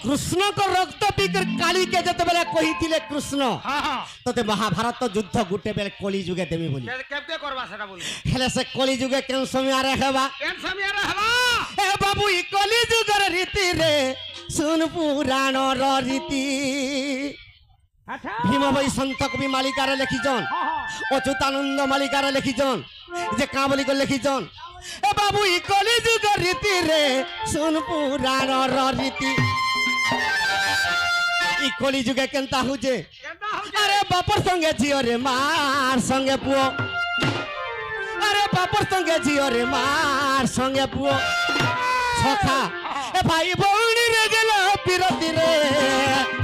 कृष्ण को रक्त पीकर काली के जते बेले कहिथिले कृष्ण हां हां तते महाभारत युद्ध गुटे बेले कली जुगे देमी बोली केते करबा सेटा बोल हेले से कली जुगे केन समय रे हेबा केन समय रे हवा ए बाबू ई कली जुगर रीति रे सुन पुराण रो रीति अच्छा भीम भाई संत कवि मालिकार लिखिजन अच्युतानंद मालिकार लिखिजन जे का बोली को लिखिजन ए बाबू ई कली जुगर रीति रे सुन पुराण रो रीति ई कली जुगे केनता हुजे केनता हो अरे बापर संगे झियो रे मार संगे पुओ अरे बापर संगे झियो रे मार संगे पुओ सखा ए भाई भौणी रे गेल पिरती रे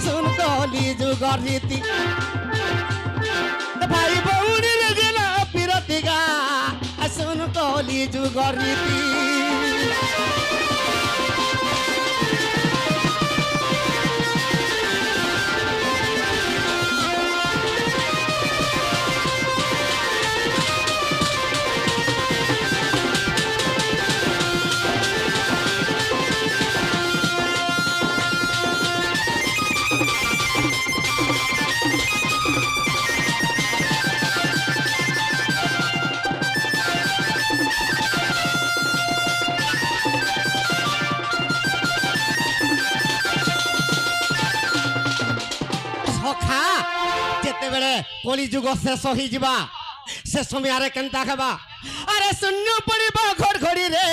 सुन कली जुगर रीति ए भाई भौणी रे गेल पिरती गा सुन कली जुगर रीति कली जुग शेष हो जा से समय केनता हेबा अरे शून्य पड़ब घड़घड़ी रे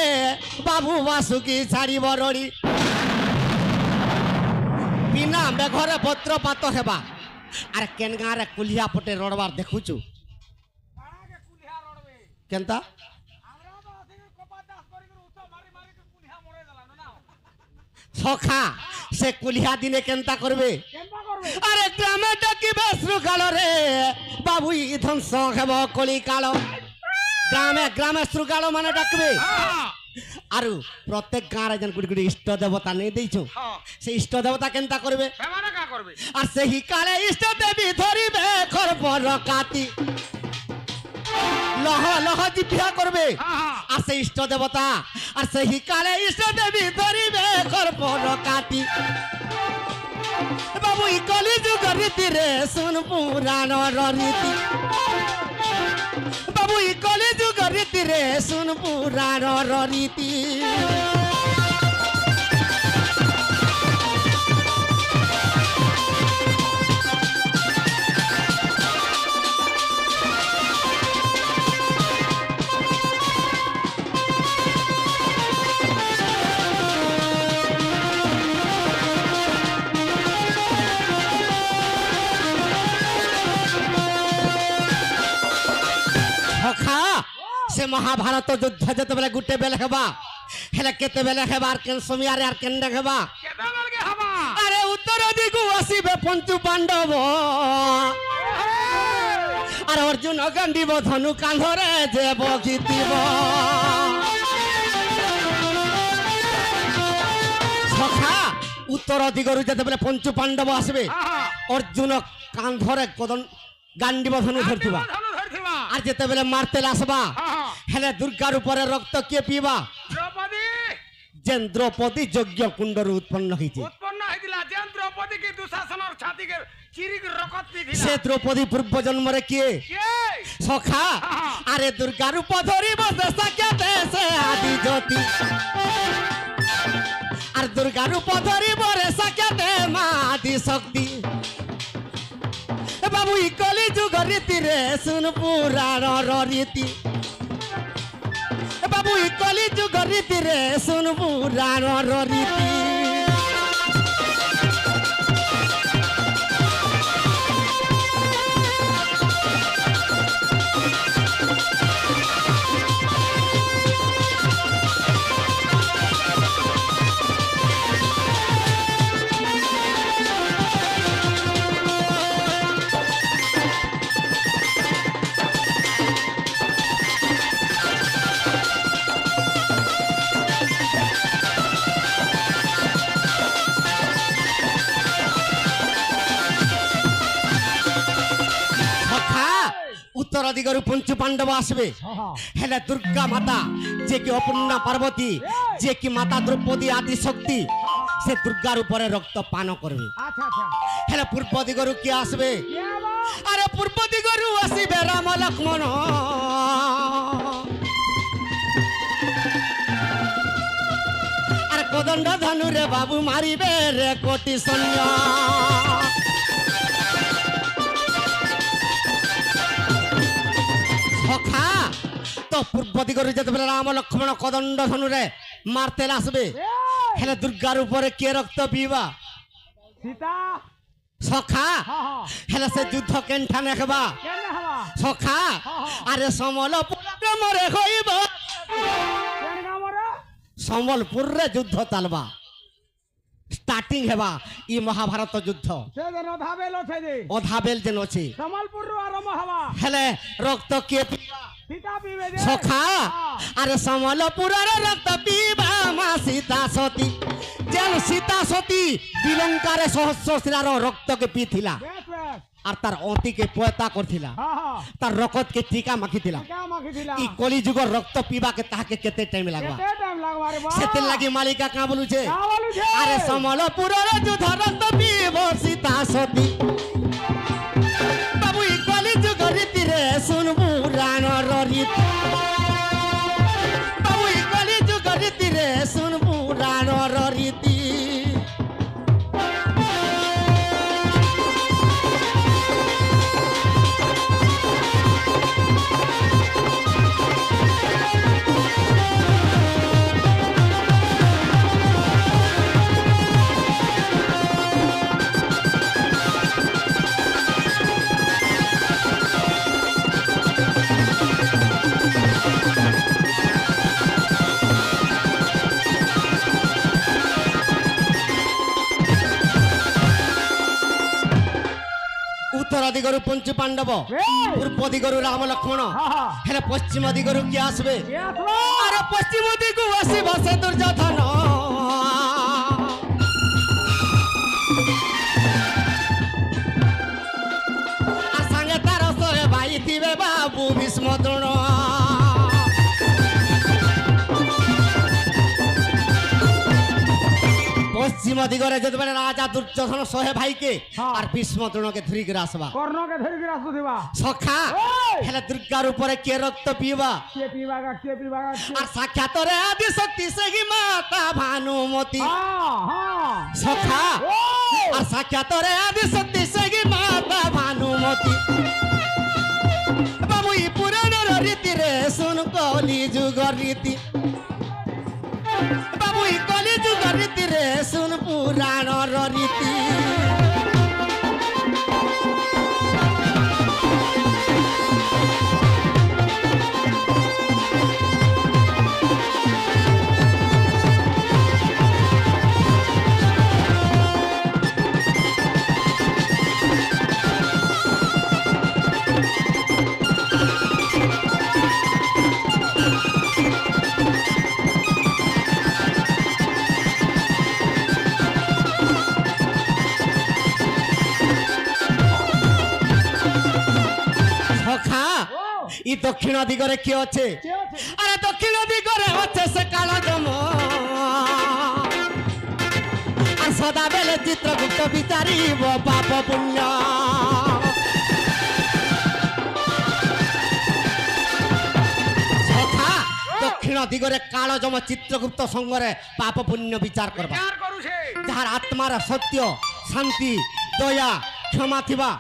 बाबू बासुकी छाड़ी बरड़ी बिना मेघरे वज्रपात हेबा अरे केन गाँ रे कुलिया पटे रड़बार देखुचु केनता सखा से कुलिया दिने केनता करबे अरे ग्रामे डाकिबे श्रुकाल रे बाबू ई ध्वंस हेब कली काल ग्रामे ग्रामे श्रुकाल माने डाकबे आरु प्रत्येक गाँ रे जन गुडी गुडी इष्ट देवता नहीं देइछो से इष्ट देवता केनता करबे सेमाने का करबे और सेही काले इष्ट देवी धरिबे खरपर काटी लह लह जिभिया करबे और से इष्ट देवता और सेही काले इष्ट देवी धरिबे खरपर काटी बाबू ई कली जुग रीति रे सुन पुराण रीति बाबू ई कली जुग रीति रे सुन पुराण रीति से महाभारत युद्ध जते बेले गुटे बेले हेबा हेले केते बेले हेबार केन समय रे आर केन हेबा केते बेले हवा अरे उत्तर दिगु आसीबे पंचु पांडव अरे अर्जुन गंडीब धनु कांधरे जे बगितिब सखा उत्तर दिगरु जते बेले पंचु पांडव आसीबे अर्जुन कांधरे कदन गांडीब धनु धरथिबा আর যেতে বেলে মারতে আসবা হেলে দুর্গার উপরে রক্ত কে পিবা দ্রৌপদী যেন দ্রৌপদী যজ্ঞ কুণ্ডর উৎপন্ন হইছে যেন দ্রৌপদী কি দুঃশাসনের ছাতিকে চিরিক রক্ত পিথিলা সে দ্রৌপদী পূর্ব জন্মরে কে সখা আরে দুর্গার রূপ ধরিব দেশকে দেশে আদি জ্যোতি আর দুর্গার রূপ ধরিব রে সাকে মা আদি শক্তি बाबू ई कली जुग रीति रे सुन पुराण रीति बाबू ई कली जुग रीति रे सुन पुराण रीति उत्तर दिगरु पंचु पांडव आसबे हेले दुर्गा माता जे कि अपूर्णा पार्वती जे कि माता द्रौपदी आदि शक्ति সে দুর্গার উপরে রক্ত পান করবে আচ্ছা আচ্ছা হেলে পূর্ব দিগরু কি আসবে কি হবো আরে পূর্ব দিগরু আসিবে রাম লক্ষ্মণ আরে কোদণ্ড ধনুরে বাবু মারিবে রে কোটি সৈন্য সখা তো পূর্ব দিগরু যেতেবেলে রাম লক্ষ্মণ কোদণ্ড ধনুরে মারতে আসবে হেলে দুর্গার উপরে কে রক্ত পিবা সীতা সখা হ্যাঁ হ্যাঁ হেলে সে যুদ্ধ কেনঠা নেখবা কেন হবা সখা আরে সম্বলপুরে মরে হইব কেন কামরা সম্বলপুরে যুদ্ধ চালবা স্টার্টিং হেবা ই মহাভারত যুদ্ধ সে যেন ধাবেল আছে যে অধা বেল যেন আছে সম্বলপুর আরম্ভ হবা হেলে রক্ত কে পিবা সীতা পিবে যে সখা আরে সম্বলপুরের রক্ত পিবা মা সীতা সতী যেন সীতা সতী বিলঙ্কারে সহস্র শিরার রক্তকে পিথিলা বেশ বেশ আর তার অতিকে পয়তা করছিলা হ্যাঁ হ্যাঁ তার রকতকে টিকা মাখিছিলা কা মাখিছিলা ই কলিযুগর রক্ত পিবাকে তাহাকে কেতে টাইম লাগবা কেতে টাইম লাগবা রে বাবা সেতে লাগি মালিকা কা বলুছে কা বলুছে আরে সমলপুরের যুদ্ধ রক্ত পিব সীতা সতী বাবু ই কলিযুগর রীতিরে শুনবু রাণর রীতি বাবু ই কলিযুগর রীতিরে শুনবু রাণর রীতি উত্তর দিগরু পঞ্চু পাণ্ডব পূর্ব দিগরু রাম লক্ষ্মণ হ্যাঁ হ্যাঁ হেলে পশ্চিম দিগরু কি আসবে কে আসলো আরে পশ্চিম দিগু আসিব সে দুর্যোধন আর সাঙ্গে তার সরে ভাই দিবে বাবু ভীষ্ম দ্রোণ পশ্চিম দিগরে যেতে রাজা দুর্যোধন সহে ভাইকে হ্যাঁ। আর ভীষ্ম দ্রোণকে ধরি করে আসবা কর্ণকে ধরি করে আসু দিবা সখা ওই! হেলে দুর্গার উপরে কে রক্ত পিবা কে পিবাগা আর সাক্ষাৎ রে আদি শক্তি সেহি মাতা ভানুমতি হ্যাঁ হ্যাঁ সখা ওই! আর সাক্ষাৎ রে আদি শক্তি সেহি মাতা ভানুমতি বাবু ই পুরাণের রীতি রে শুন কলি যুগর রীতি বাবু ই কলি যুগর রীতি রে শুন পুরাণর রীতি সখা ও ই দক্ষিণ দিগরে কি আছে কে আছে আরে দক্ষিণ দিগরে হচ্ছে সে কালো জম আর সদা বেলে চিত্রগুপ্ত বিচারিব পাপ পুণ্য সখা দক্ষিণ দিগরে কালো জম চিত্রগুপ্ত সঙ্গরে পাপ পুণ্য বিচার করবা বিচার করুছে যাহার আত্মার সত্য শান্তি দয়া ক্ষমা থিবা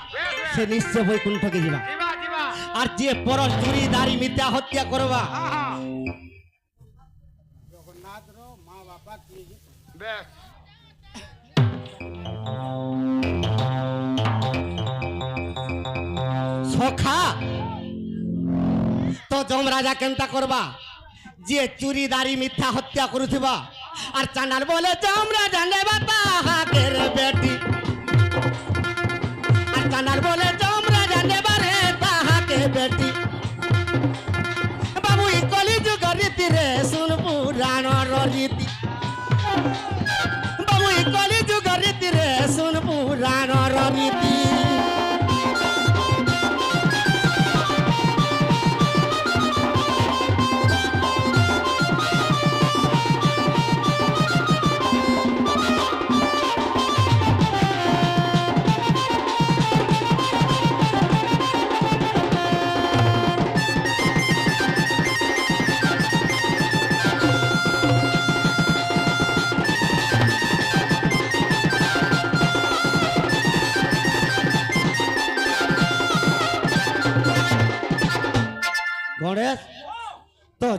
সে নিশ্চয় বৈকুণ্ঠকে ଯିବା ଯିବା ଯିବା আর যে পর চুরি দাড়ি মিথ্যা হত্যা করবা হ্যাঁ হ্যাঁ বেশ সখা তো যমরাজা কেনতা করবা যে চুরি দাড়ি মিথ্যা হত্যা করুথিবা আর চান্ডাল বলে যমরাজা নেবা তাহাকের বেটি আর চান্ডাল বলে যমরাজা নেবা রে তাহাকে বেটি বাবু ই কলি যুগ রীতি রে শুন পুরাণর রীতি বাবু ই কলি যুগ রীতি রে শুন পুরাণর রীতি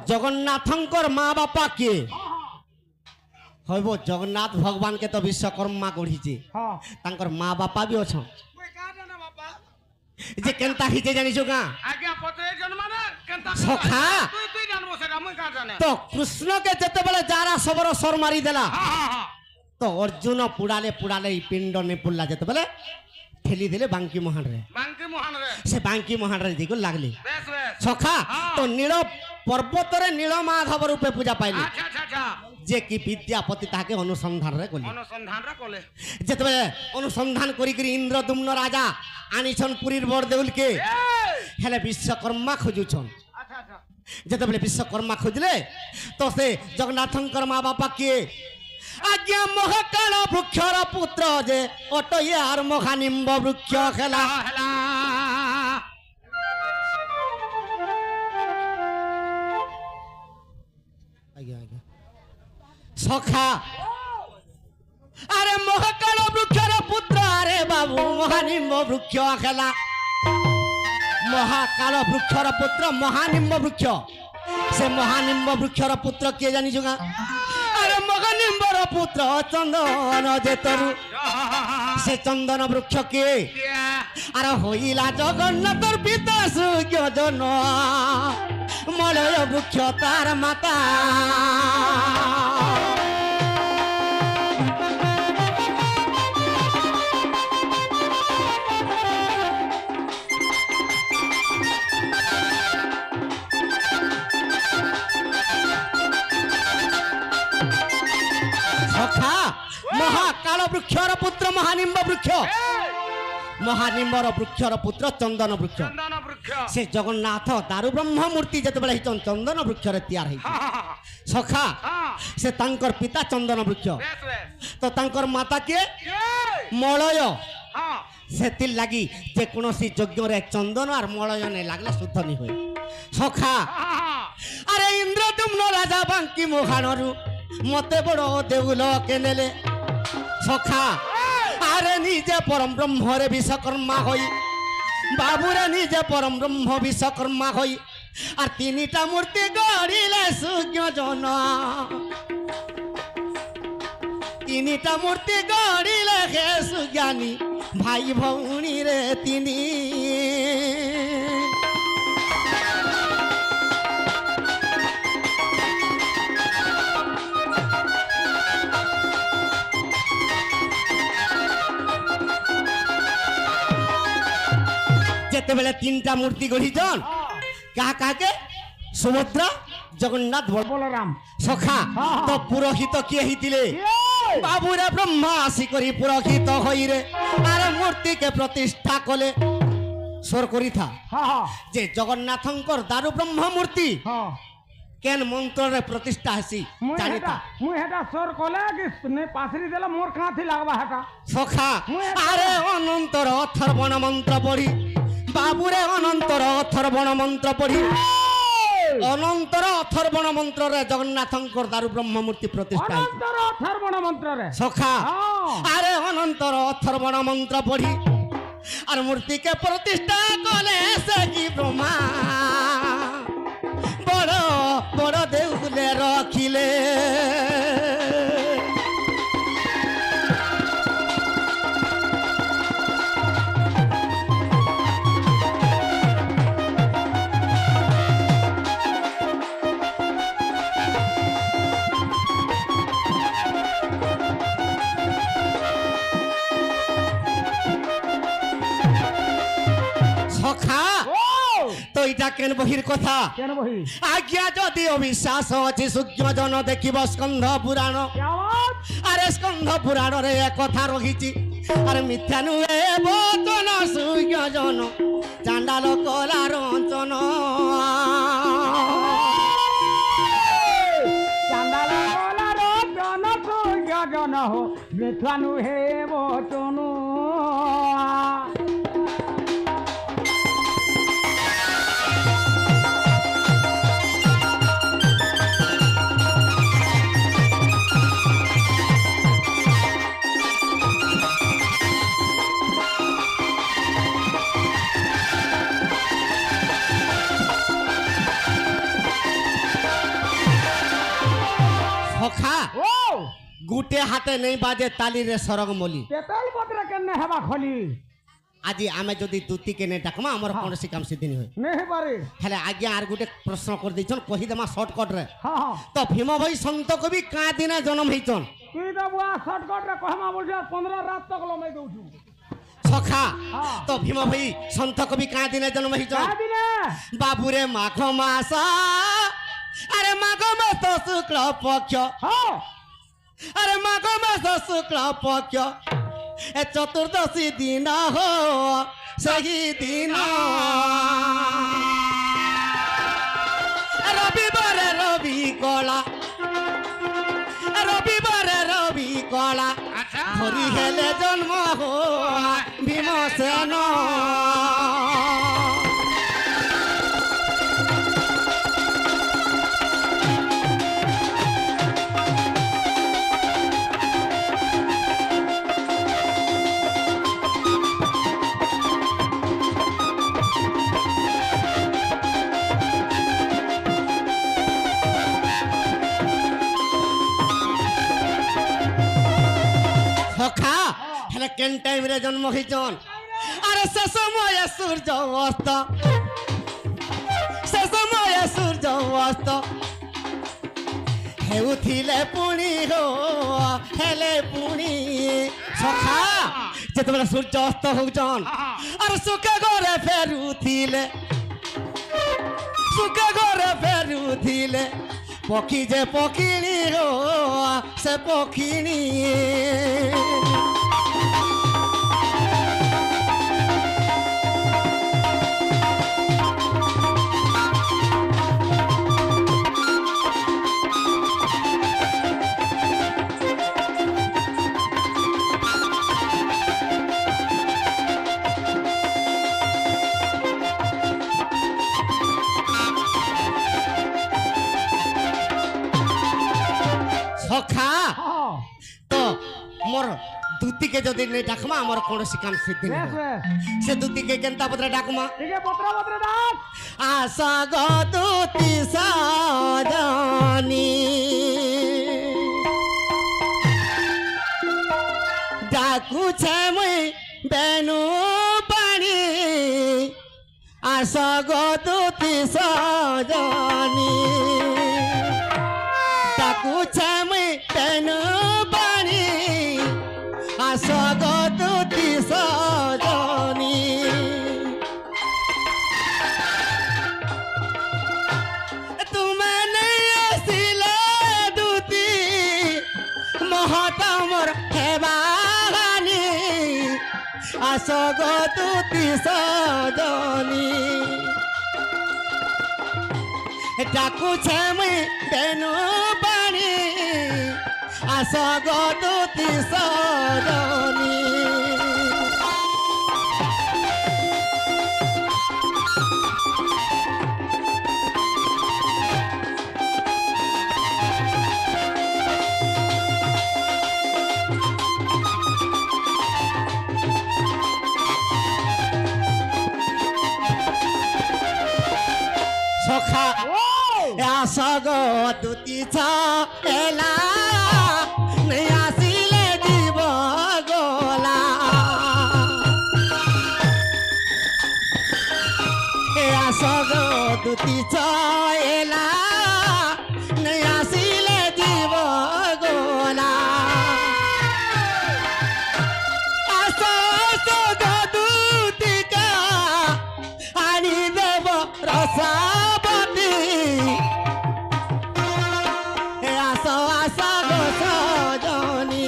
ଜଗନ୍ନାଥଙ୍କର ମା ବାପା କିଏ ହଇବ ଜଗନ୍ନାଥ ଭଗବାନକେ ତ ବିଶ୍ୱକର୍ମା ଗଢ଼ିଛି ହଁ ତାଙ୍କର ମା ବାପା ବି ଅଛନ୍ ମୁଇଁ କାଁ ଜାନେ ବାପା ଯେ କେନ୍ତା ହେଇଛେ ଜାଣିଛୁ ଗାଁ ଆଜ୍ଞା ପତେ ଜନ୍ମାନେ କେନ୍ତା ସଖା। তুই জানবো সেটা মুই কাঁ জানে ତ କୃଷ୍ଣକେ ଯେତେବେଳେ ଯାରା ସବର ସର ମାରିଦେଲା হ্যাঁ হ্যাঁ হ্যাঁ ତ ଅର୍ଜୁନ ପୁଡ଼ାଲେ ଇ ପିଣ୍ଡ ନେ ପୁଡ଼ଲା ଯେତେବେଳେ ଠେଲି ଦେଲେ ବାଙ୍କି ମହାଣରେ বাঙ্কি মোহন রে ସେ ବାଙ୍କି ମହାଣରେ ଦେଇକି ଲାଗଲେ বেশ বেশ ସଖା ହଁ। ତ ନୀଳ ପର୍ବତରେ ନୀଳ ମାଧବ ରୂପେ ପୂଜା ପାଇଲେ আচ্ছা আচ্ছা আচ্ছা ଯେ କି ବିଦ୍ୟାପତି ତାହାକେ অনুসন্ধাନରେ ଗଲେ অনুসন্ধান রে কলে ଯେତେବେଳେ ଅନୁସନ୍ଧାନ କରିକିରି ଇନ୍ଦ୍ରଦୁମ୍ନ ରାଜା ଆଣିଛନ୍ ପୁରୀର ବଡ଼ ଦେଉଲକେ ହେଲେ ବିଶ୍ୱକର୍ମା ଖୋଜୁଛନ୍ আচ্ছা আচ্ছা ଯେତେବେଳେ ବିଶ୍ୱକର୍ମା ଖୋଜିଲେ ତ ସେ ଜଗନ୍ନାଥଙ୍କର ମା ବାପା କିଏ ଆଜ୍ଞା ମହାକାଳ ବୃକ୍ଷର ପୁତ୍ର ଯେ ଅଟୟାର ମହାନିମ୍ବ ବୃକ୍ଷ ହେଲା হেলা ଆଜ୍ଞା ଆଜ୍ଞା ସଖା ଆରେ ମହାକାଳ ବୃକ୍ଷର ପୁତ୍ର ଆରେ ବାବୁ ମହାନିମ୍ବ ବୃକ୍ଷ ହେଲା ମହାକାଳ ବୃକ୍ଷର ପୁତ୍ର ମହାନିମ୍ବ ବୃକ୍ଷ ସେ ମହାନିମ୍ବ ବୃକ୍ଷର ପୁତ୍ର କିଏ ଜାଣିଛୁ ଗାଁ ଆରେ ମହାନିମ୍ବର ପୁତ୍ର ଚନ୍ଦନ ଯେତରୁ ସେ ଚନ୍ଦନ ବୃକ୍ଷ କିଏ ଆରେ ହଇଲା ଜଗନ୍ନାଥର ପିତା ସୁଜ୍ଞଜନ ମଳୟ ବୃକ୍ଷ ତାର ମାତା ସଖା ମହାକାଳ ବୃକ୍ଷର ପୁତ୍ର ମହାନିମ୍ବ ବୃକ୍ଷ ମହାନିମ୍ବର ବୃକ୍ଷର ପୁତ୍ର ଚନ୍ଦନ ବୃକ୍ଷ চন্দন বৃক্ষ ସେ ଜଗନ୍ନାଥ ଦାରୁ ବ୍ରହ୍ମ ମୂର୍ତ୍ତି ଯେତେବେଳେ ହେଇଛନ୍ ଚନ୍ଦନ ବୃକ୍ଷରେ ତିଆରି ହେଇଛି হ্যাঁ হ্যাঁ ସଖା হ্যাঁ ସେ ତାଙ୍କର ପିତା ଚନ୍ଦନ ବୃକ୍ଷ বেশ বেশ ତ ତାଙ୍କର ମାତା କିଏ এই, ମଳୟ হ্যাঁ ସେଥିର୍ ଲାଗି ଯେକୌଣସି ଯଜ୍ଞରେ ଚନ୍ଦନ আর ମଳୟ ନେଇ ଲାଗଲେ ଶୁଦ୍ଧ ନି ହୁଏ ସଖା হ্যাঁ হ্যাঁ আরে ইন্দ্রদুম্ন রাজা বাঙ্কি মোহাণরু মতে বড় দেউল কে নেলে সখা আরে নিজে পরম ব্রহ্মরে বিশ্বকর্মা হই বাবুরে নিজে পরম ব্রহ্ম বিশ্বকর্মা হই আর তিনিটা মূর্তি গড়িলে সুজ্ঞজন তিনিটা মূর্তি গড়িলে হে সুজ্ঞানী ভাই ভৌণী রে তিনি যেতেবেলে তিনটা মূর্তি গড়িছন কাহা কাহাকে সুভদ্রা জগন্নাথ বলরাম সখা হ্যাঁ। তো পুরোহিত কিয়ে হইতিলে এই, বাবুরে ব্রহ্মা আসি করি পুরোহিত হইরে আরে মূর্তিকে প্রতিষ্ঠা কলে সোর করিথা হ্যাঁ হ্যাঁ যে জগন্নাথঙ্কর দারু ব্রহ্ম মূর্তি হ্যাঁ কেন মন্ত্রে প্রতিষ্ঠা হেসি জানিতা মুই হেটা সর কলে কি নে পাসরি দেলা মোর কাঁথি লাগবা হেটা সখা আরে অনন্তর অথর্বণ মন্ত্র পড়ি বাবুরে অনন্তর অথর্বণ মন্ত্র পড়ি অনন্তর অথর্বণ মন্ত্রে জগন্নাথঙ্কর দারু ব্রহ্ম মূর্তি প্রতিষ্ঠা হইছে অনন্তর অথর্বণ মন্ত্রে সখা হ্যাঁ। আরে অনন্তর অথর্বণ মন্ত্র পড়ি আর মূর্তিকে প্রতিষ্ঠা কলে সে কি ব্রহ্মা বড় বড় দেউলে রখিলে সখা ও তো এটা কেন বহির কথা কেন বহি আজ্ঞা যদি অবিশ্বাস আছে সূক্ষ্মজন দেখিব স্কন্ধ পুরাণ কেমন আরে স্কন্ধ পুরাণরে এ কথা রহিছি আরে মিথ্যা নুয়ে বচন সূক্ষ্মজন চাণ্ডাল কলা রঞ্চন চান্দাল কলার জন জন হো মিথ্যানু হে বচনু হাতে নেই বাজে তালিরে সরগ মলি তেতাল পত্রে কেনে হেবা খলি আজি আমি যদি দুতিকে নে ডাকমা আমার কোনসি কাম সিদ্ধি নি হয় নেহি পারে হেলে আজ্ঞা আর গোটে প্রশ্ন করে দিছন কহি দেমা শর্টকট রে হ্যাঁ হ্যাঁ তো ভীম ভাই সন্ত কবি কা দিনে জন্ম হইছন তুই তো বুয়া শর্টকট রে কহমা বলছ 15 রাত তক লমাই দউছু সখা হ্যাঁ। তো ভীম ভাই সন্ত কবি কা দিনে জন্ম হইছন দিনে বাবুরে মাঘ মাস আরে মাঘ মাস শুক্ল পক্ষ হ্যাঁ আরে মাঘ মাস শুক্ল পক্ষ এ চতুর্দশী দিন হো সেই দিন রবিবারে রবি কলা রবিবারে রবি কলা আচ্ছা হরি হেলে জন্ম হো ভীমসেন সখা হেলে কেন টাইম রে জন্ম হইছন আরে সে সময় সূর্য অস্ত সে সময় সূর্য অস্ত হেউথিলে পুনি হো হেলে পুনি সখা যেতবেলে সূর্য অস্ত হউছন আর সুখে ঘরে ফেরুথিলে সুখে ঘরে ফেরুথিলে পক্ষী যে পক্ষিণী হো সে পক্ষিণী সখা হ্যাঁ তো মোর দুতিকে যদি নেই ডাকমা আমার কোনসি কাম সিদ্ধি বেশ নেই বেশ সে দুতিকে কেনতা পত্রে ডাকমা ঠিক আছে পত্রে ডাক আশা গো দুতি সাজানি ডাকুছে মই বেনু পানি আশা গো দুতি সাজানি ডাকুছে মই বেনু পানি আশা গো দুতি সাজানি তুমি নেই আসিলে দুতি মহতমর হেবানি আস গো দুতি সজনি ডাকুছে মুই বেনু পানি আস গো দুতি সজনি সখা ও আসগ দুতি এলা নেই আসিলে দিব গোলা আসগ দুতি এলা নেই আসিলে দিব গোলা আসগ দুতিকা আনি দেব রসাবতী আস আস গো সজনী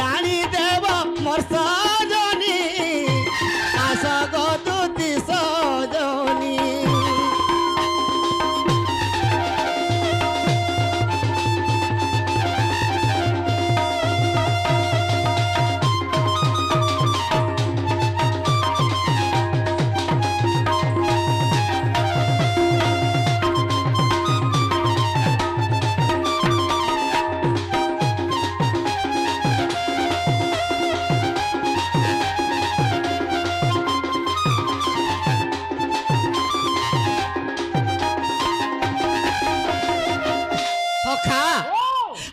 আনি দেব মোর সজনী আস গো দুতি সজনী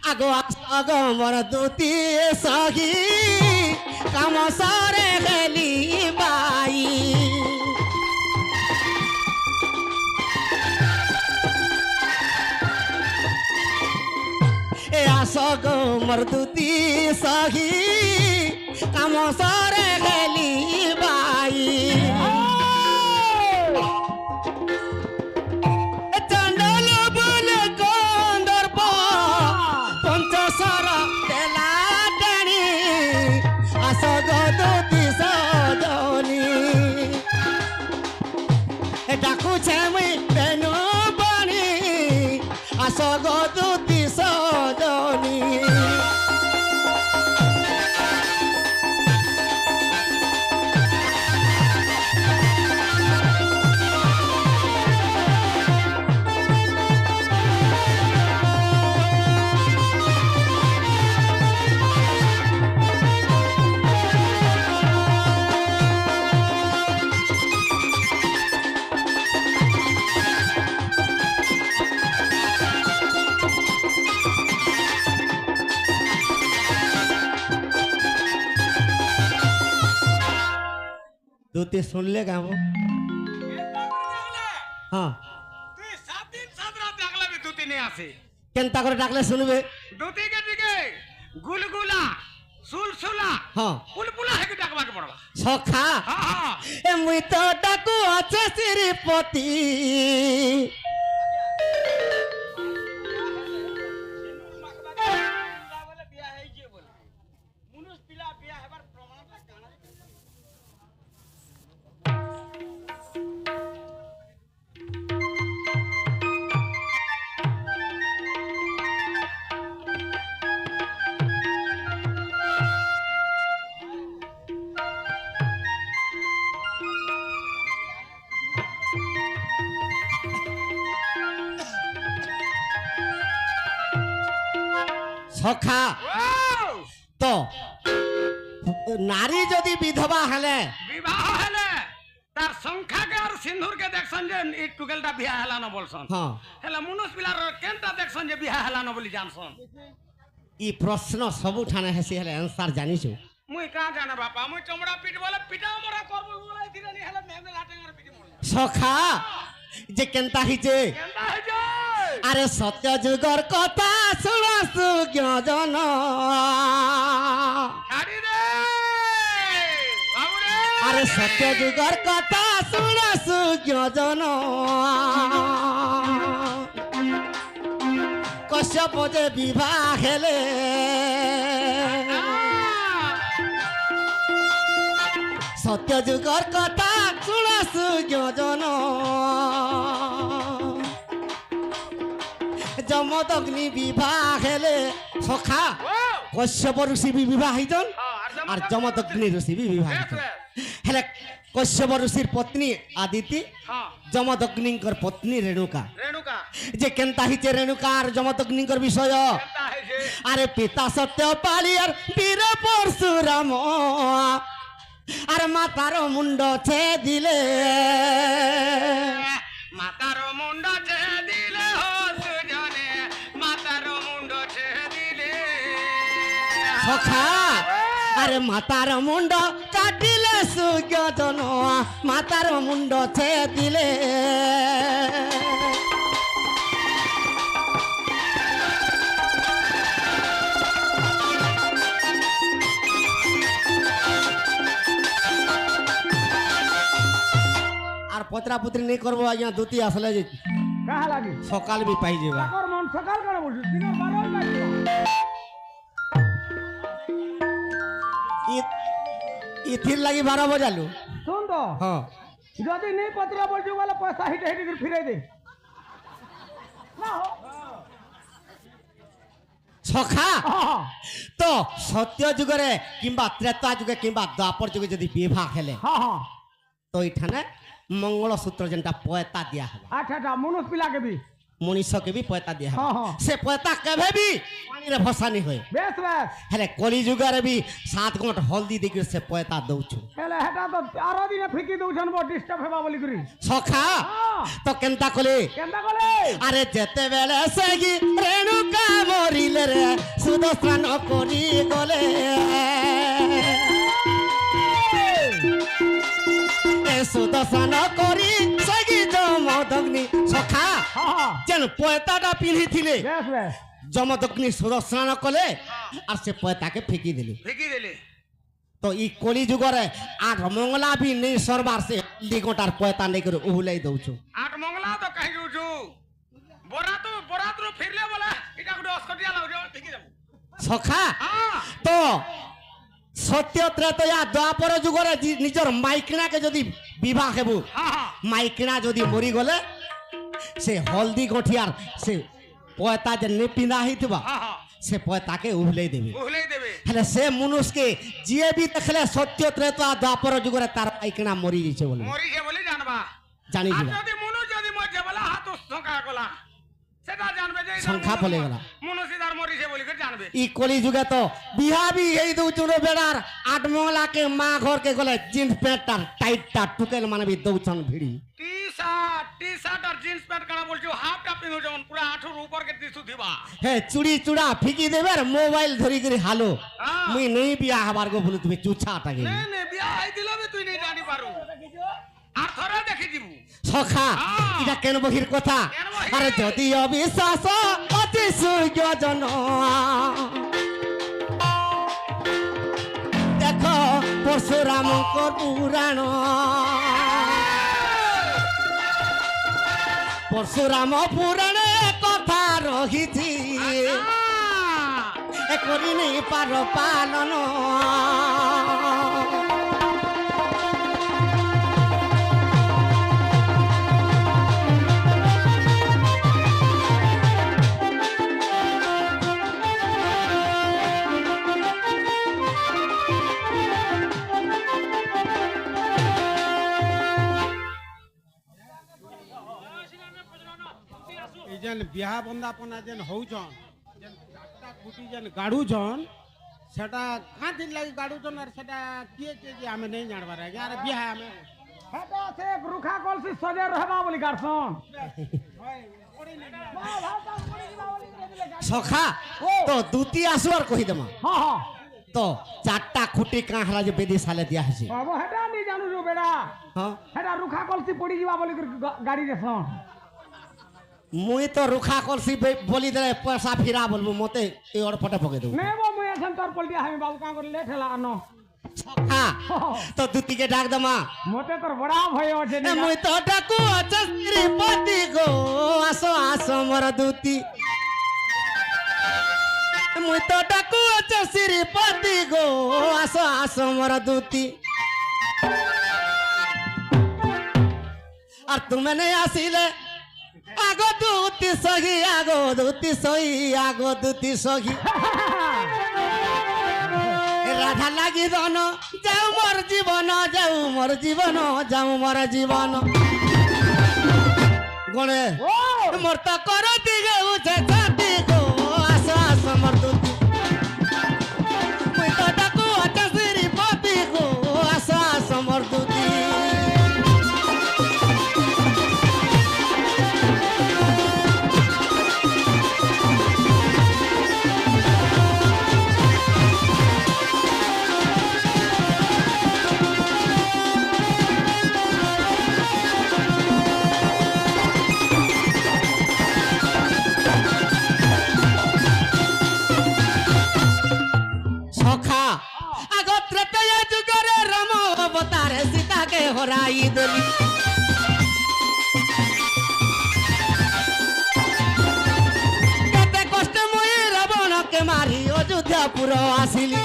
আগো আগো মর দুতি সহি কাম সরে গেলি বাই এ আস গো মর দুতি সহি কাম সরে গেলি বাই চন্ডল বলে গন্ধর্ব পঞ্চশর তেলা টানি আস গো দুতি সজনি ডাকুছে মুই বেনু বাণী আস গো দুতি সজনি দুতি শুনলে গাবো হ্যাঁ তুই 7 দিন 7 রাত ডাকলাবি দুতি নিয়ে আসে কেনতা করে ডাকলে শুনবে দুতিকে দিকে গুলগুলা সুলসুলা হ্যাঁ বুলবুলা হেকে ডাকবাকে পড়বা সখা হ্যাঁ হ্যাঁ এ মুই তো ডাকু আছে শ্রীপতি সখা ওয়াও তো নারী যদি বিধবা হলে বিবাহ হেলে তার সংখ্যাকে আর সিন্ধুরকে দেখছন যে এই টুকেলটা বিয়া হেলানো বলছন হ্যাঁ হেলে মনুষ পিলার কেনটা দেখছন যে বিয়া হেলানো বলি জানছন ই প্রশ্ন ସବୁଠାନେ হেসি হেলে আনসার জানিছু মুই কা জানে বাপা মুই চমড়া পিট বলে পিটা মরা করব বলাই দিলে নি হেলে মেমনে লাটেঙ্গার পিটি মর সখা যে কেনতা হিছে কেনটা হই যায় আরে সত্য যুগর কথা শুনা সুজ্ঞ জন ছাড়ি রে বাবু রে আরে সত্য যুগর কথা শুনা সুজ্ঞ জন কশ্যপ যে বিবাহ হেলে সত্য যুগর কথা শুনা সুজ্ঞ জন যমদগ্নি বিবাহ হেলে সখা ওয়াও কশ্যপ ঋষি বিবাহ হইতন আর যমদগ্নি ঋষি বিবাহ হইতন হেলে কশ্যপ ঋষির পত্নী আদিতি হ্যাঁ যমদগ্নিঙ্কর পত্নী রেণুকা রেণুকা যে কেনতা হিছে রেণুকা আর যমদগ্নিঙ্কর বিষয় কেনটা হইছে আরে পিতা সত্য পালি আর বীর পরশুরাম আর মাতার মুন্ড ছে দিলে মাতার মুন্ড ছে দিলে হো সুজনে মাতার মুন্ড ছে দিলে সখা আরে মাতার মুন্ড কাটিলে সুজ্ঞ জন মাতার মুন্ড ছে দিলে আর পতরা পুত্রি নেই করবো আজ্ঞা দুতি আসলে যে কাহা লাগি সকাল বি পাই যাবা তাকর মন সকাল করে বলছিস দিনের 12 বাজলো ইথির লাগি 12 বজালু শুন তো হ্যাঁ যদি নেই পত্রা বলছো বলে পয়সা হিটে হিটে করে ফিরাই দে না হো সখা হ্যাঁ তো সত্য যুগরে কিংবা ত্রেতা যুগে কিংবা দ্বাপর যুগে যদি বিবাহ হেলে হ্যাঁ হ্যাঁ তো এখানে মঙ্গলসূত্র যেটা পয়তা দিয়া হবা আচ্ছা আচ্ছা মনুষ পিলাকে বি মনুষ্যকে বি পয়তা দিয়া হ্যাঁ, হ্যাঁ। সে পয়তা কেবে বি পানিরে ভসানি হয় বেশ বেশ হেলে কলি যুগরে বি 7 গঁট হলদি দেখি সে পয়তা দউছু ହେଲେ ହେଟା ତ ଆର ଦିନେ ଫିକି ଦଉଛନ୍ ବୋ ଡିଷ୍ଟର୍ବ ହେବା ବୋଲି କରି সখা ହଁ তো কেনতা কলে କେନ୍ତା କଲେ আরে যেতেবেলে সে কি রেণুকা মরিলে রে সুদর্শন করি গলে এ সুদর্শন করি সে কি জমদগ্নি সখা ହଁ ହଁ যেন পয়তাটা পিঁধিলে ବେଶ ବେଶ জমদগ্নি সুদর্শন কলে আর সে পয়তাকে ফিকি দিলে ফিকি দিলে তো ই কলি যুগরে আর মঙ্গলা বি নেই সরবার সে 2 ঘন্টার পয়তা নেই করে উহুলাই দউছু আট মঙ্গলা তো কাহি উঠু বরাতরু ফিরলে বলে এটা গোটে অস্কটিয়া লাগুছে ফিকি যাবো সখা হ্যাঁ তো সত্য ত্রেতয়া দ্বাপর যুগরে নিজের মাইকিনাকে যদি বিবাহ হেবু হ্যাঁ হ্যাঁ মাইকিনা যদি মরি গলে সে হলদি গঠিয়ার সে পয়তা যে নে পিঁধা হইতিবা হ্যাঁ হ্যাঁ সে পয়তাকে উহলাই দেবে উহলেই দেবে হেলে সে মনুষ্যকে যিয়ে বি দেখলে সত্য ত্রেতয়া দ্বাপর যুগরে তার মাইকিনা মরি গেছে বলে মরিছে বলে জানবা জানি আর দিবা যদি মনু যদি মরছে বলে হাত সংখ্যা গলা সেটা জানবে যে এটা সংখ্যা মনু- ফলে গলা। মনু সিদার মরিছে বলে করে জানবে ই কলি যুগে তো বিহা বি এই দউছুন বেড়ার 8 মঙ্গলাকে মা ঘরকে গলে জিন্স প্যান্টটার টাইটটা টুকেল মানে বি দউছন ভিড়ি টি শার্ট আর জিন্স প্যান্ট কানা বলছো হাফটা পিন্ধু যেমন পুরা আঠুর উপর কে দিছু দিবা হে চুড়ি চূড়া ফিকি দেবে আর মোবাইল ধরি করে হালো হ্যাঁ। মুই নেই বিয়া হবার গো বলে তুমি চুছাটাকে নে নে বিয়া আই দিল তুই নেই জানি পারু আর থরে দেখি দিবু সখা হ্যাঁ। এটা কেন বহির কথা কেন বহির? আরে যদি অবিশ্বাস অতি সূর্য জন দেখো পরশুরামঙ্কর পুরাণ পরশুরাম পুরাণে কথা রহিছি এ করি নেই পার পালন এই যেন বিহা বন্দাপনা যেন হউছন যেন চারটা খুঁটি যেন গাড়ুছন সেটা কাঁ দিন লাগি গাড়ুছন আর সেটা কিଏ କିଏ যে ଆମେ ନେଇ ଜାଣବାର ଆଜ୍ଞା ଆରେ ବିହା ଆମେ ହେଟା ସେ ରୁଖା କଲସି ସଜା ରହିବା ବୋଲି ଗାର୍ସନ୍ সখা তো দুতি আসবার কহিদেমা ହଁ ହଁ তো 4টা খুঁটি কাঁ হেলা যে বেদি সালে দিয়া হয়েছে বাবু হেটা নি জানুଛୁ বেড়া হ্যাঁ হেটা ରୁଖା କଲସି ପଡ଼ିଯିବା ବୋଲି କରି ଗାଡ଼ି ଦେସନ୍ মুই তো রুখা করছি বলি দেলে পয়সা ফিরা বলবো মতে এই অড়পটে পকে দেবো নে বো মুই এসন তোর পলটি আমি বাবু কাঁ করে লেট হেলা আনো সখা তো দুতিকে ডাক দমা মতে তোর বড়া ভয় আছে এ মুই তো ডাকু আছে শ্রীপতি গো আসো আসো মোর দুতি মুই তো ডাকু আছে শ্রীপতি গো আসো আসো মোর দুতি আর তুমি নে আসিলে আগো দুতি সহি আগো দুতি সহি আগো দুতি সহি রাধা লাগি দন যাও মোর জীবন যাও মোর জীবন যাও মোর জীবন গণে ও মোর তো কর দিগে উঠে ছাতি গো আসো আসো মোর দুতি মুই তো ডাকু আছে শ্রীপতি গো আসো আসো মোর দুতি সখা আগত্রে তয়া যুগরে রাম অবতারে সীতাকে হরাই দেলি কেতে কষ্টে মুই রাবণকে মারি অযোধ্যাপুর আসিলি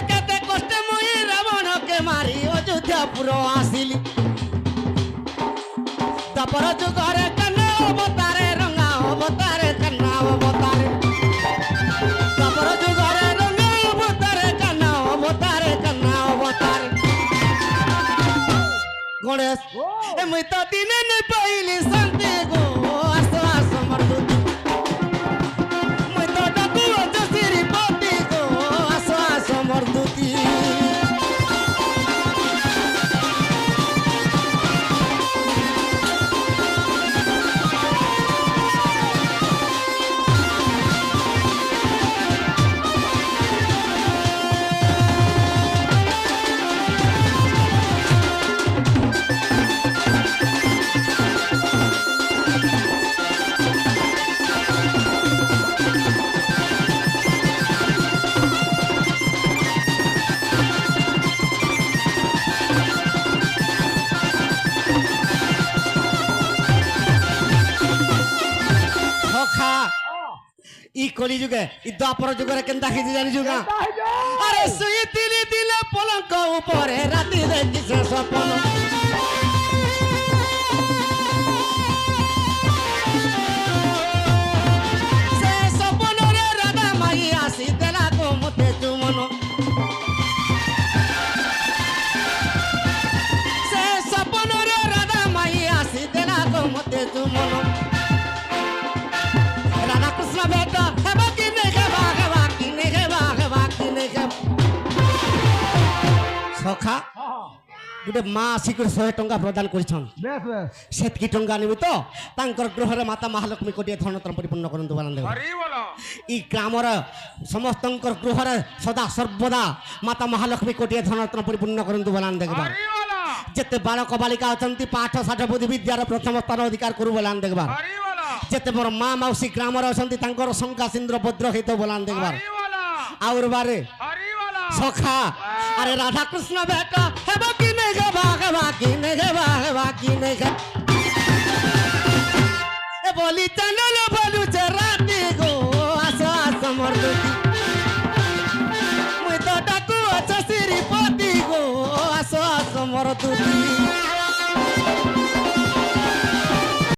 কেতে কষ্টে মুই রাবণকে মারি অযোধ্যাপুর আসিলি তারপর যুগরে কান্না অবতারে রঙা অবতারে কান্না অবতারে তারপর যুগরে রঙা অবতারে কান্না অবতারে কান্না অবতারে গণেশ এ মুই তো দিনে নেই পাইলি শান্তি গো আসো আসো মোর দুতি মুই তো ডাকু আছো শ্রীপতি গো আসো আসো মোর দুতি সখা ই কলি যুগে ই দ্বাপর যুগরে কেনতা হিজি জানি যুগা আরে শুই দিলি দিলে পলঙ্ক উপরে রাতি দেখিছে স্বপ্ন সে স্বপ্নরে রাধা মাই আসি দেলা গো মতে চুমন সে স্বপ্নরে রাধা মাই আসি দেলা গো মতে চুমন রাধা কৃষ্ণ বেটা হেবা কি নে হেবা হেবা কি নে হেবা হেবা কি নে সখা গোটে মা আসিকি 100 টঙ্কা প্রদান করেছন বেশ বেশ সেতকি টঙ্কা নিবি তো তাঙ্কর গৃহরে মাতা মহালক্ষ্মী কোটিয়ে ধনতন পরিপূর্ণ করন্তু বলান হরি বলো ই গ্রামর সমস্তঙ্কর গৃহরে সদা সর্বদা মাতা মহালক্ষ্মী কোটিয়ে ধনতন পরিপূর্ণ করন্তু বলান দেখবা হরি বলো যেতে বালক বালিকা অছন্তি পাঠ ষাঠ বুদ্ধি বিদ্যার প্রথম স্থান অধিকার করু বলান দেখবা হরি বলো যেতে বড় মা মাউসী গ্রামর অছন্তি তাঙ্কর শঙ্কা সিন্দ্র ভদ্র হিত বলান দেখবার হরি বলো আউর বারে হরি বলো সখা আরে রাধা কৃষ্ণ বেটা হেবা কি নে হেবা হেবা কি নে হেবা হেবা কি নে এ বলি চন্দন বলুছে রাতি গো আসো আসো মোর দুতি মুই তো ডাকু আছো শ্রীপতি গো আসো আসো মোর দুতি